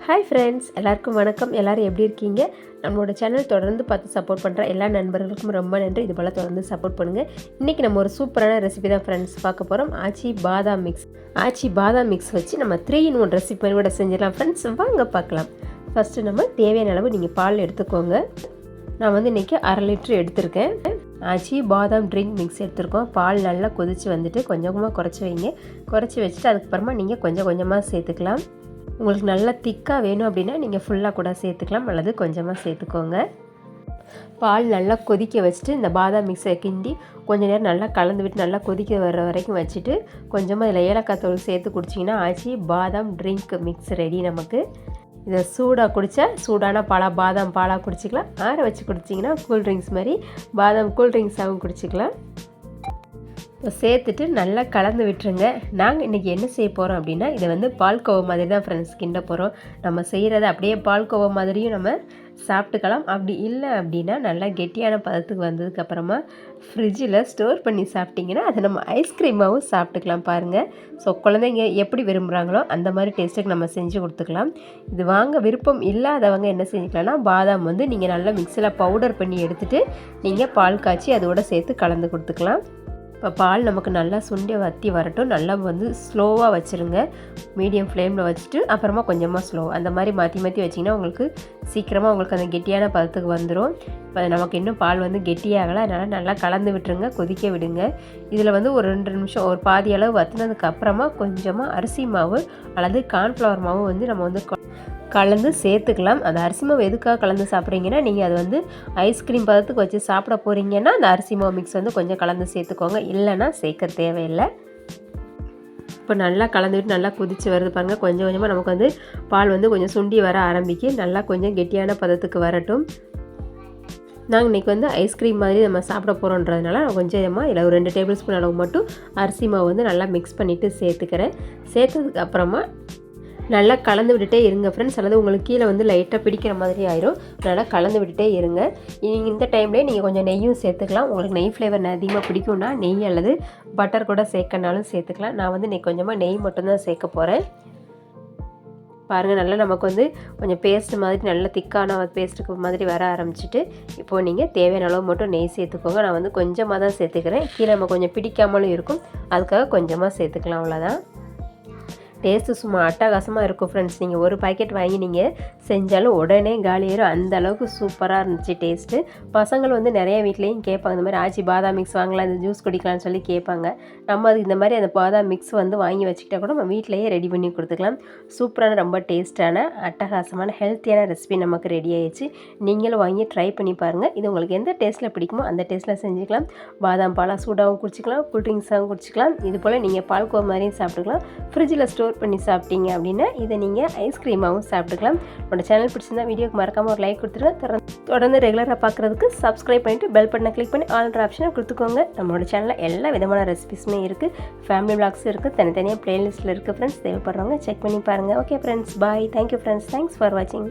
Hi friends, எல்லாருக்கும் வணக்கம். எல்லோரும் எப்படி இருக்கீங்க? நம்மளோட சேனல் தொடர்ந்து பார்த்து சப்போர்ட் பண்ணுற எல்லா நண்பர்களுக்கும் ரொம்ப நன்றி. இது போல் தொடர்ந்து சப்போர்ட் பண்ணுங்கள். இன்றைக்கி நம்ம ஒரு சூப்பரான ரெசிபி தான் ஃப்ரெண்ட்ஸ் பார்க்க போகிறோம். ஆச்சி பாதாம் மிக்ஸ் வச்சு நம்ம 3-in-1 ரெசிபி கூட செஞ்சிடலாம் ஃப்ரெண்ட்ஸ். வாங்க பார்க்கலாம். ஃபஸ்ட்டு நம்ம தேவையான அளவு நீங்கள் பால் எடுத்துக்கோங்க. நான் வந்து இன்றைக்கி 1/2 லிட்டர் எடுத்திருக்கேன். ஆச்சி பாதாம் ட்ரிங்க் மிக்ஸ் எடுத்துருக்கோம். பால் நல்லா கொதித்து வந்துட்டு கொஞ்சமாக குறைச்சி வைங்க. குறைச்சி வச்சுட்டு அதுக்கப்புறமா நீங்கள் கொஞ்சம் கொஞ்சமாக சேர்த்துக்கலாம். உங்களுக்கு நல்லா திக்காக வேணும் அப்படின்னா நீங்கள் ஃபுல்லாக கூட சேர்த்துக்கலாம், அல்லது கொஞ்சமாக சேர்த்துக்கோங்க. பால் நல்லா கொதிக்க வச்சுட்டு இந்த பாதாம் மிக்ஸை கிண்டி கொஞ்சம் நேரம் நல்லா கலந்து விட்டு நல்லா கொதிக்க வர்ற வரைக்கும் வச்சுட்டு கொஞ்சமாக இதில் ஏலக்காய் தூள் சேர்த்து குடிச்சிங்கன்னா ஆச்சி பாதாம் ட்ரிங்க் மிக்ஸ் ரெடி. நமக்கு இதை சூடாக குடித்தா சூடான பாதாம் பாலாக குடிச்சிக்கலாம். ஆற வச்சு குடிச்சிங்கன்னா கூல்ட்ரிங்க்ஸ் மாதிரி பாதாம் கூல்ட்ரிங்க்ஸாகவும் குடிச்சிக்கலாம். சேர்த்துட்டு நல்லா கலந்து விட்டுருங்க. நாங்கள் இன்றைக்கி என்ன செய்ய போகிறோம் அப்படின்னா, இதை வந்து பால்கோவா மாதிரி தான் ஃப்ரெண்ட்ஸ் கிண்ட போகிறோம். நம்ம செய்கிறத அப்படியே பால்கோவா மாதிரியும் நம்ம சாப்பிட்டுக்கலாம். அப்படி இல்லை அப்படின்னா நல்லா கெட்டியான பதத்துக்கு வந்ததுக்கப்புறமா ஃப்ரிட்ஜில் ஸ்டோர் பண்ணி சாப்பிட்டிங்கன்னா அதை நம்ம ஐஸ்கிரீமாகவும் சாப்பிட்டுக்கலாம். பாருங்கள், ஸோ குழந்தைங்க எப்படி விரும்புகிறாங்களோ அந்த மாதிரி டேஸ்ட்டுக்கு நம்ம செஞ்சு கொடுத்துக்கலாம். இது வாங்க விருப்பம் இல்லாதவங்க என்ன செஞ்சுக்கலாம்னா, பாதாம் வந்து நீங்கள் நல்லா மிக்சியில் பவுடர் பண்ணி எடுத்துகிட்டு நீங்கள் பால் காய்ச்சி அதோட சேர்த்து கலந்து கொடுத்துக்கலாம். இப்போ பால் நமக்கு நல்லா சுண்டி வற்றி வரட்டும். நல்லா வந்து ஸ்லோவாக வச்சுருங்க. மீடியம் ஃப்ளேமில் வச்சுட்டு அப்புறமா கொஞ்சமாக ஸ்லோ அந்த மாதிரி மாற்றி வச்சிங்கன்னா உங்களுக்கு சீக்கிரமாக உங்களுக்கு அந்த கெட்டியான பதத்துக்கு வந்துடும். இப்போ நமக்கு இன்னும் பால் வந்து கெட்டியாகலை, அதனால் நல்லா கலந்து விட்டுருங்க, கொதிக்க விடுங்க. இதில் வந்து ஒரு 2 நிமிஷம் ஒரு பாதி அளவு வற்றினதுக்கு அப்புறமா கொஞ்சமாக அரிசி மாவு அல்லது கார்ன்ஃப்ளவர் மாவு வந்து நம்ம வந்து கலந்து சேர்த்துக்கலாம். அந்த அரிசி மாவு எதுக்காக கலந்து சாப்பிட்றீங்கன்னா, நீங்கள் அது வந்து ஐஸ்கிரீம் பதத்துக்கு வச்சு சாப்பிட போகிறீங்கன்னா அந்த அரிசி மாவு மிக்ஸ் வந்து கொஞ்சம் கலந்து சேர்த்துக்கோங்க, இல்லைன்னா சேர்க்க தேவையில்லை. இப்போ நல்லா கலந்துவிட்டு நல்லா கொதித்து வருது பாருங்கள். கொஞ்சம் கொஞ்சமாக நமக்கு வந்து பால் வந்து கொஞ்சம் சுண்டி வர ஆரம்பிக்கு. நல்லா கொஞ்சம் கெட்டியான பதத்துக்கு வரட்டும். நாங்கள் இன்றைக்கி வந்து ஐஸ்கிரீம் மாதிரி நம்ம சாப்பிட போகிறோன்றதுனால நான் கொஞ்சமாக இல்லை ஒரு 2 டேபிள் ஸ்பூன் அளவு மட்டும் அரிசி மாவு வந்து நல்லா மிக்ஸ் பண்ணிவிட்டு சேர்த்துக்கிறேன். சேர்த்ததுக்கு அப்புறமா நல்லா கலந்து விட்டுட்டே இருங்க ஃப்ரெண்ட்ஸ், அல்லது உங்களுக்கு கீழே வந்து லைட்டாக பிடிக்கிற மாதிரி ஆயிரும். நல்லா கலந்து விட்டுட்டே இருங்க. இந்த டைம்லேயே நீங்கள் கொஞ்சம் நெய்யும் சேர்த்துக்கலாம். உங்களுக்கு நெய் ஃப்ளேவர் அதிகமாக பிடிக்கும்னா நெய் அல்லது பட்டர் கூட சேர்க்கனாலும் சேர்த்துக்கலாம். நான் வந்து இன்றைக்கி கொஞ்சமாக நெய் மட்டும்தான் சேர்க்க போகிறேன். பாருங்கள், நல்லா நமக்கு வந்து கொஞ்சம் பேஸ்ட் மாதிரி நல்லா திக்கான பேஸ்ட்டுக்கு மாதிரி வர ஆரம்பிச்சிட்டு இப்போது நீங்கள் தேவையான அளவு மட்டும் நெய் சேர்த்துக்கோங்க. நான் வந்து கொஞ்சமாக தான் சேர்த்துக்கிறேன். கீழே நம்ம கொஞ்சம் பிடிக்காமலும் இருக்கும், அதுக்காக கொஞ்சமாக சேர்த்துக்கலாம், அவ்வளோதான். டேஸ்ட்டு சும்மா அட்டகாசமாக இருக்கும் ஃப்ரெண்ட்ஸ். நீங்கள் ஒரு பாக்கெட் வாங்கி நீங்கள் செஞ்சாலும் உடனே காலியாயிரும். அந்த அளவுக்கு சூப்பராக இருந்துச்சு டேஸ்ட்டு. பசங்கள் வந்து நிறைய வீட்லேயும் கேட்பாங்க, இந்த மாதிரி ஆச்சி பாதாம் மிக்ஸ் வாங்கலாம், இந்த ஜூஸ் குடிக்கலாம்னு சொல்லி கேட்பாங்க. நம்ம அது இந்த மாதிரி அந்த பாதாம் மிக்ஸ் வந்து வாங்கி வச்சுக்கிட்டா கூட நம்ம வீட்டிலேயே ரெடி பண்ணி கொடுத்துக்கலாம். சூப்பரான ரொம்ப டேஸ்ட்டான அட்டகாசமான ஹெல்த்தியான ரெசிபி நமக்கு ரெடி ஆயிடுச்சு. நீங்களும் வாங்கி ட்ரை பண்ணி பாருங்கள். இது உங்களுக்கு எந்த டேஸ்ட்டில் பிடிக்குமோ அந்த டேஸ்ட்டில் செஞ்சுக்கலாம். பாதாம் பாலாக சூடாகவும் குடிச்சிக்கலாம், கூல்ட்ரிங்க்ஸாகவும் குடிச்சிக்கலாம். இது போல் நீங்கள் பால்கோவா மாதிரியும் சாப்பிட்டுக்கலாம். ஃப்ரிட்ஜில் ஸ்டோர் பண்ணி சாப்பிட்டீங்க அப்படின்னா இதை நீங்கள் ஐஸ்கிரீமாகவும் சாப்பிட்டுக்கலாம். என்னோட சேனல் பிடிச்சிருந்தா வீடியோக்கு மறக்காமல் ஒரு லைக் கொடுத்துருங்க. தொடர்ந்து ரெகுலராக பார்க்குறதுக்கு சப்ஸ்கிரைப் பண்ணிவிட்டு பெல் பட்டனை கிளிக் பண்ணி ஆல்ன்ற ஆப்ஷனை கொடுத்துக்கோங்க. நம்மளோட சேனலில் எல்லா விதமான ரெசிபிஸுமே இருக்குது. ஃபேமிலி விளாக்ஸ் இருக்குது, தனித்தனியாக பிளேலிஸ்ட்டில் இருக்குது ஃப்ரெண்ட்ஸ். தேவைப்படுறவங்க செக் பண்ணி பாருங்கள். Okay friends, bye. Thank you friends, thanks for வாட்சிங்.